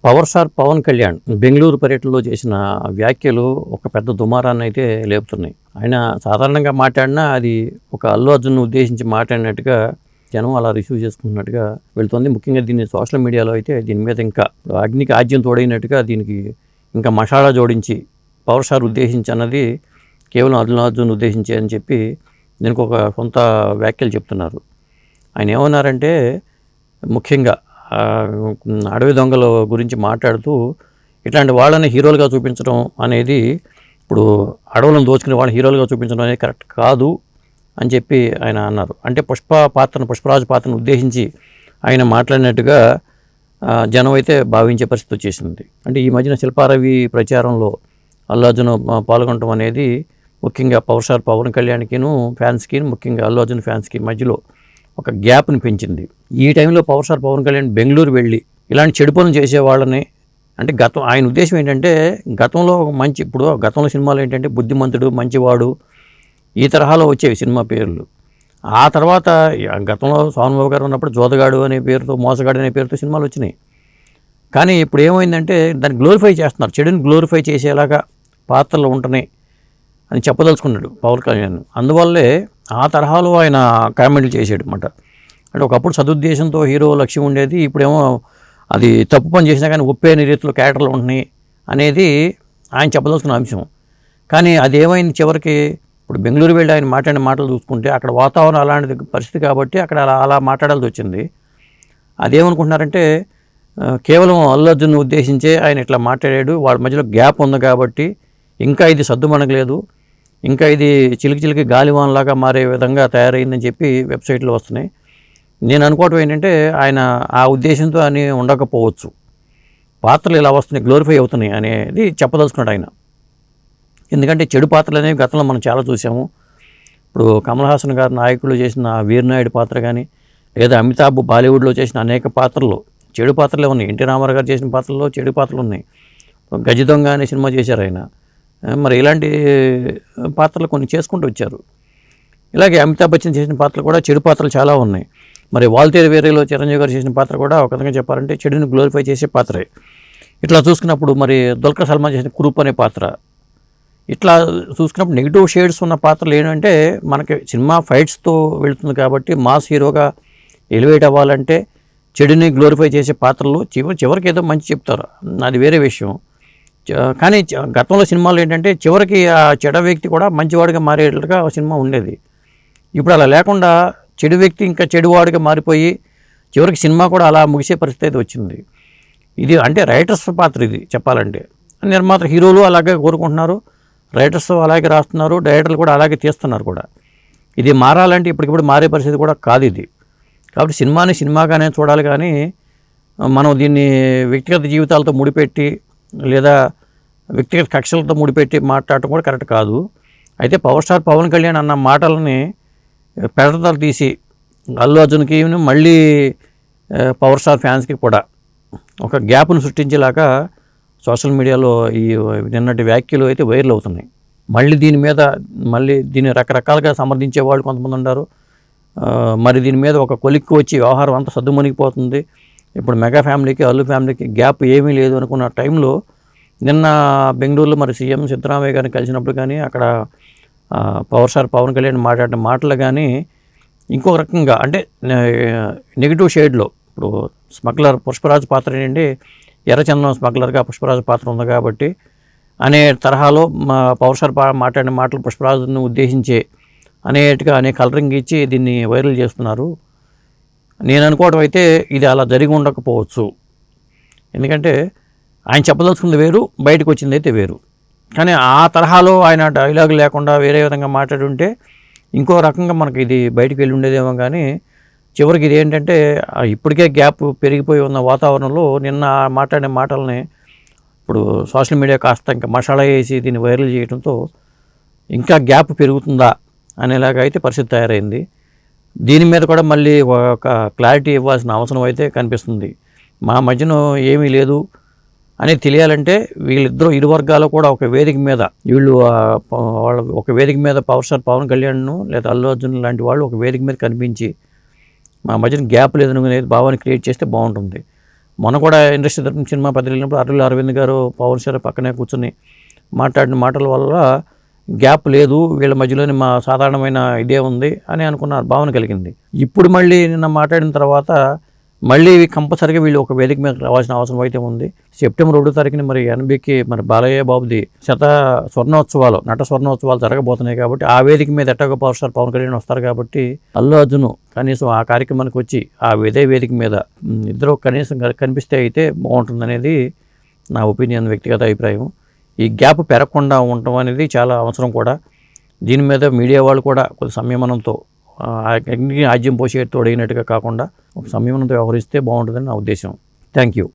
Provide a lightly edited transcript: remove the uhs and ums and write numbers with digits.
Power star Pawan Kalyan Bengaluru పర్యటనలో చేసిన వ్యాఖ్యలు ఒక పెద్ద దుమారాన్ని అయితే లేపుతున్నాయి. ఆయన సాధారణంగా మాట్లాడినా అది ఒక అల్లు అర్జున్ ఉద్దేశించి మాట్లాడినట్టుగా జనం అలా రిసీవ్ చేసుకుంటున్నట్టుగా వెళ్తుంది. ముఖ్యంగా దీన్ని సోషల్ మీడియాలో అయితే దీని మీద ఇంకా అగ్నికి ఆజ్యం తోడైనట్టుగా దీనికి ఇంకా మసాలా జోడించి పవర్ స్టార్ ఉద్దేశించి అన్నది కేవలం అల్లు అర్జున్ ఉద్దేశించి అని చెప్పి దీనికి ఒక సొంత వ్యాఖ్యలు చెప్తున్నారు. ఆయన ఏమన్నారంటే ముఖ్యంగా అడవి దొంగల గురించి మాట్లాడుతూ ఇట్లాంటి వాళ్ళని హీరోలుగా చూపించడం అనేది ఇప్పుడు అడవులను దోచుకునే వాళ్ళని హీరోలుగా చూపించడం అనేది కరెక్ట్ కాదు అని చెప్పి ఆయన అన్నారు. అంటే పుష్పరాజు పాత్రను ఉద్దేశించి ఆయన మాట్లాడినట్టుగా జనం అయితే భావించే పరిస్థితి వచ్చేసింది. అంటే ఈ మధ్యన శిల్పారవి ప్రచారంలో అల్లు అర్జున్ పాల్గొనడం అనేది ముఖ్యంగా పవర్ స్టార్ పవన్ కళ్యాణ్కిను ఫ్యాన్స్కి, ముఖ్యంగా అల్లు అర్జున్ ఫ్యాన్స్కి మధ్యలో ఒక గ్యాప్ని పెంచింది. ఈ టైంలో పవర్ స్టార్ పవన్ కళ్యాణ్ బెంగళూరు వెళ్ళి ఇలాంటి చెడు పనులు చేసేవాళ్ళని, అంటే ఆయన ఉద్దేశం ఏంటంటే గతంలో ఇప్పుడు గతంలో సినిమాలు ఏంటంటే బుద్ధిమంతుడు, మంచివాడు ఈ తరహాలో వచ్చేవి సినిమా పేర్లు. ఆ తర్వాత గతంలో సోమబాబు గారు ఉన్నప్పుడు జోదగాడు అనే పేరుతో, మోసగాడు అనే పేరుతో సినిమాలు వచ్చినాయి. కానీ ఇప్పుడు ఏమైందంటే దాన్ని గ్లోరిఫై చేస్తున్నారు, చెడుని గ్లోరిఫై చేసేలాగా పాత్రలు ఉంటున్నాయి అని చెప్పదలుచుకున్నాడు పవన్ కళ్యాణ్. అందువల్లే ఆ తరహాలో ఆయన కామెంట్లు చేసాడు అన్నమాట. అంటే ఒకప్పుడు సదుద్దేశంతో హీరో లక్ష్యం ఉండేది, ఇప్పుడేమో అది తప్పు పని చేసినా కానీ ఒప్పేని రీతిలో క్యారెక్టర్లు ఉంటున్నాయి అనేది ఆయన చెప్పదలుచుకున్న అంశం. కానీ అదేమైంది చివరికి, ఇప్పుడు బెంగళూరు వెళ్ళి ఆయన మాట్లాడిన మాటలు చూసుకుంటే అక్కడ వాతావరణం అలాంటి పరిస్థితి కాబట్టి అక్కడ అలా మాట్లాడాల్సి వచ్చింది. అదేమనుకుంటున్నారంటే కేవలం అల్లు అర్జున్ ఉద్దేశించే ఆయన ఇట్లా మాట్లాడాడు, వాళ్ళ మధ్యలో గ్యాప్ ఉంది కాబట్టి ఇంకా ఇది సద్దుమణగలేదు, ఇంకా ఇది చిలికి గాలివాన్లాగా మారే విధంగా తయారైందని చెప్పి వెబ్సైట్లో వస్తున్నాయి. నేను అనుకోవటం ఏంటంటే ఆయన ఆ ఉద్దేశంతో అని ఉండకపోవచ్చు, పాత్రలు ఇలా వస్తున్నాయి, గ్లోరిఫై అవుతున్నాయి అనేది చెప్పదలుచుకున్నాడు ఆయన. ఎందుకంటే చెడు పాత్రలు అనేవి గతంలో మనం చాలా చూసాము. ఇప్పుడు కమల్ హాసన్ గారు నాయకులు చేసిన వీరనాయుడు పాత్ర కానీ, లేదా అమితాబ్ బాలీవుడ్లో చేసిన అనేక పాత్రలు చెడు పాత్రలే ఉన్నాయి. ఎన్టీ రామారావు గారు చేసిన పాత్రల్లో చెడు పాత్రలు ఉన్నాయి. గజ దొంగ అనే సినిమా చేశారు ఆయన. మరి ఇలాంటి పాత్రలు కొన్ని చేసుకుంటూ వచ్చారు. ఇలాగే అమితాబ్ బచ్చన్ చేసిన పాత్రలు కూడా చెడు పాత్రలు చాలా ఉన్నాయి. మరి వాల్తేరు వేరేలో చిరంజీవి గారు చేసిన పాత్ర కూడా ఒక విధంగా చెప్పాలంటే చెడుని గ్లోరిఫై చేసే పాత్రే. ఇట్లా చూసుకున్నప్పుడు మరి దుల్కర్ సల్మాన్ చేసిన కురూప్ అనే పాత్ర, ఇట్లా చూసుకున్నప్పుడు నెగిటివ్ షేడ్స్ ఉన్న పాత్రలు ఏంటంటే మనకి సినిమా ఫైట్స్తో వెళుతుంది కాబట్టి మాస్ హీరోగా ఎలివేట్ అవ్వాలంటే చెడుని గ్లోరిఫై చేసే పాత్రలు చివరికి ఏదో మంచి చెప్తారు, అది వేరే విషయం. కానీ గతంలో సినిమాలు ఏంటంటే చివరికి ఆ చెడ వ్యక్తి కూడా మంచివాడిగా మారేటట్టుగా సినిమా ఉండేది. ఇప్పుడు అలా లేకుండా చెడు వ్యక్తి ఇంకా చెడువాడిగా మారిపోయి చివరికి సినిమా కూడా అలా ముగిసే పరిస్థితి అయితే వచ్చింది. ఇది అంటే రైటర్స్ పాత్ర ఇది చెప్పాలంటే. నిర్మాత హీరోలు అలాగే కోరుకుంటున్నారు, రైటర్స్ అలాగే రాస్తున్నారు, డైరెక్టర్లు కూడా అలాగే తీస్తున్నారు కూడా. ఇది మారాలంటే ఇప్పటికిప్పుడు మారే పరిస్థితి కూడా కాదు ఇది. కాబట్టి సినిమాని సినిమాగానే చూడాలి, కానీ మనం దీన్ని వ్యక్తిగత జీవితాలతో ముడిపెట్టి లేదా వ్యక్తిగత కక్షలతో ముడిపెట్టి మాట్లాడటం కూడా కరెక్ట్ కాదు. అయితే పవర్ స్టార్ పవన్ కళ్యాణ్ అన్న మాటలని పెడతలు తీసి అల్లు అర్జున్కి మళ్ళీ పవర్ స్టార్ ఫ్యాన్స్కి కూడా ఒక గ్యాప్ను సృష్టించేలాగా సోషల్ మీడియాలో ఈ నిన్నటి వ్యాఖ్యలు అయితే వైరల్ అవుతున్నాయి. మళ్ళీ దీన్ని రకరకాలుగా సమర్థించే వాళ్ళు కొంతమంది ఉన్నారు. మరి దీని మీద ఒక కొలిక్కి వచ్చి వ్యవహారం అంతా సద్దుమణిగిపోతుంది. ఇప్పుడు మెగా ఫ్యామిలీకి అల్లు ఫ్యామిలీకి గ్యాప్ ఏమీ లేదు అనుకున్న టైంలో నిన్న బెంగళూరులో మరి సీఎం సిద్ధరామయ్య గారిని కలిసినప్పుడు కానీ అక్కడ పవర్ స్టార్ పవన్ కళ్యాణ్ మాట్లాడిన మాటలు కానీ ఇంకొక రకంగా అంటే నెగిటివ్ షేడ్లో, ఇప్పుడు స్మగ్లర్ పుష్పరాజు పాత్ర ఏంటంటే ఎర్రచందనం స్మగ్లర్గా పుష్పరాజు పాత్ర ఉంది కాబట్టి అనే తరహాలో పవర్ స్టార్ మాట్లాడిన మాటలు పుష్పరాజును ఉద్దేశించే అనేట్టుగా కలరింగ్ ఇచ్చి దీన్ని వైరల్ చేస్తున్నారు. నేను అనుకోవడం అయితే ఇది అలా జరిగి ఉండకపోవచ్చు. ఎందుకంటే ఆయన చెప్పదలుచుకుంది వేరు, బయటకు వచ్చింది అయితే వేరు. కానీ ఆ తరహాలో ఆయన డైలాగ్ లేకుండా వేరే విధంగా మాట్లాడుంటే ఇంకో రకంగా మనకి ఇది బయటకు వెళ్ళి ఉండేదేమో. కానీ చివరికి ఇది ఏంటంటే ఇప్పటికే గ్యాప్ పెరిగిపోయి ఉన్న వాతావరణంలో నిన్న మాట్లాడిన మాటలని ఇప్పుడు సోషల్ మీడియా కాస్త ఇంకా మసాలా వేసి దీన్ని వైరల్ చేయడంతో ఇంకా గ్యాప్ పెరుగుతుందా అనేలాగా అయితే పరిస్థితి తయారైంది. దీని మీద కూడా మళ్ళీ ఒక క్లారిటీ ఇవ్వాల్సిన అవసరం అయితే కనిపిస్తుంది. మా మధ్యన ఏమీ లేదు అనేది తెలియాలంటే వీళ్ళిద్దరూ ఇరు వర్గాలు కూడా ఒక వేదిక మీద వాళ్ళ ఒక వేదిక మీద పవర్ స్టార్ పవన్ కళ్యాణ్ను లేదా అల్లు అర్జున్ లాంటి వాళ్ళు ఒక వేదిక మీద కనిపించి మా మధ్యన గ్యాప్ లేదనుకునే భావాన్ని క్రియేట్ చేస్తే బాగుంటుంది. మొన్న కూడా ఇండస్ట్రీ తరపున సినిమా పెద్దలు వెళ్ళినప్పుడు అల్లు అరవింద్ గారు పవన్ సార్ పక్కనే కూర్చొని మాట్లాడిన మాటల వల్ల గ్యాప్ లేదు, వీళ్ళ మధ్యలోని మా సాధారణమైన ఇదే ఉంది అని అనుకున్న భావన కలిగింది. ఇప్పుడు మళ్ళీ నిన్న మాట్లాడిన తర్వాత మళ్ళీ కంపల్సరీగా వీళ్ళు ఒక వేదిక మీద రావాల్సిన అవసరం అయితే ఉంది. సెప్టెంబర్ 2వ తారీఖున మరి ఎన్బికి మరి బాలయ్య బాబుది నట స్వర్ణోత్సవాలు జరగబోతున్నాయి కాబట్టి ఆ వేదిక మీద ఎట్టగా పవర్ స్టార్ పవన్ కళ్యాణ్ వస్తారు కాబట్టి అల్లు అర్జున్ కనీసం ఆ కార్యక్రమానికి వచ్చి ఇదే వేదిక మీద ఇద్దరు కనీసం కనిపిస్తే అయితే బాగుంటుందనేది నా ఒపీనియన్, వ్యక్తిగత అభిప్రాయం. ఈ గ్యాప్ పెరగకుండా ఉండటం అనేది చాలా అవసరం కూడా. దీని మీద మీడియా వాళ్ళు కూడా కొద్ది సంయమనంతో ఆజ్యం పోసే తోడైనట్టుగా కాకుండా ఒక సంయమనంతో వ్యవహరిస్తే బాగుంటుందని నా ఉద్దేశం. Thank you.